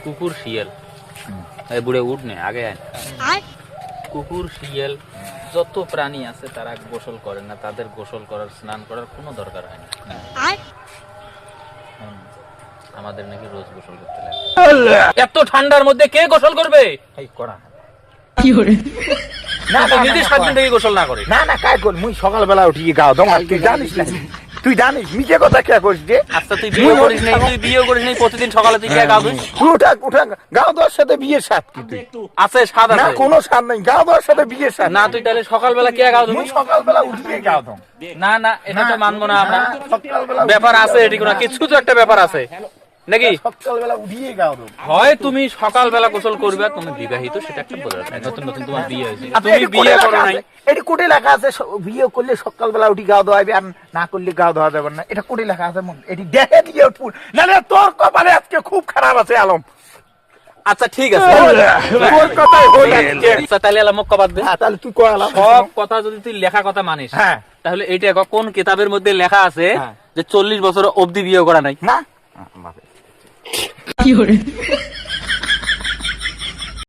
কুকুর শিয়াল এই বুড়ে উঠ নে আগে আয়। কুকুর শিয়াল যত প্রাণী আছে তারা গোসল করে না, তাদের গোসল করার স্নান করার কোনো দরকার হয় না। আমাদের নাকি রোজ গোসল করতে লাগে। এত ঠান্ডার মধ্যে কে গোসল করবে? এই করা কি করে না না নিজে 7 দিন থেকে গোসল না করে? না না কাই কর মুই সকালবেলা উঠি গাও দম তুই জানিস না, তুই জানিস মিছে কথা কে করিস যে? আচ্ছা তুই বিয়ে করিস নাই, তুই বিয়ে করিস নাই, প্রতিদিন সকালে তুই কে গা ধুইস? উঠা উঠা গাও দেওয়ার সাথে বিয়ে সাথ কি তুই? আছে স্বাদ না আছে কোনো সাথ নাই, গাও দেওয়ার সাথে বিয়ে সাথ না, তুই তাহলে সকালবেলা কে গা মুই ধুইস? সকালবেলা উঠি গাও দম না না এটা তো মানবো না আমরা। সকালবেলা ব্যাপার আছে এটি কোনো কিছু তো একটা ব্যাপার আছে নাকি? সকালবেলা উঠিয়ে গাও দম। হয় তুমি সকালবেলা গোসল করবে, তুমি বিবাহিত সেটা একটা বোঝা যায়, নতুন নতুন তোমার বিয়ে হয়েছে, আচ্ছা, তুমি এটি বিয়ে কোটে করো লেখা নাই। আছে? এটি কোটে লেখা আছে বিয়ে করলে সকালবেলা উঠি গাও দেওয়াবে আর না করলে গাও দেওয়া যাবে না, এটা কোটে লেখা আছে? এটি দেখে দিয়ে উঠপুর নাহলে তোর কপালে আজকে খুব খারাপ আছে আলম। আচ্ছা ঠিক আছে, তোর কথাই হই আজকে। আচ্ছা তাহলে আল্লাহ মক্কা বাদ দে। হ্যাঁ তাহলে তুই কয় আলম? সব কথা যদি তুই লেখা কথা মানিস, হ্যাঁ তাহলে এইটা কোন কিতাবের মধ্যে লেখা আছে হ্যাঁ। যে 40 বছর অবধি বিয়ে করা নাই? না কি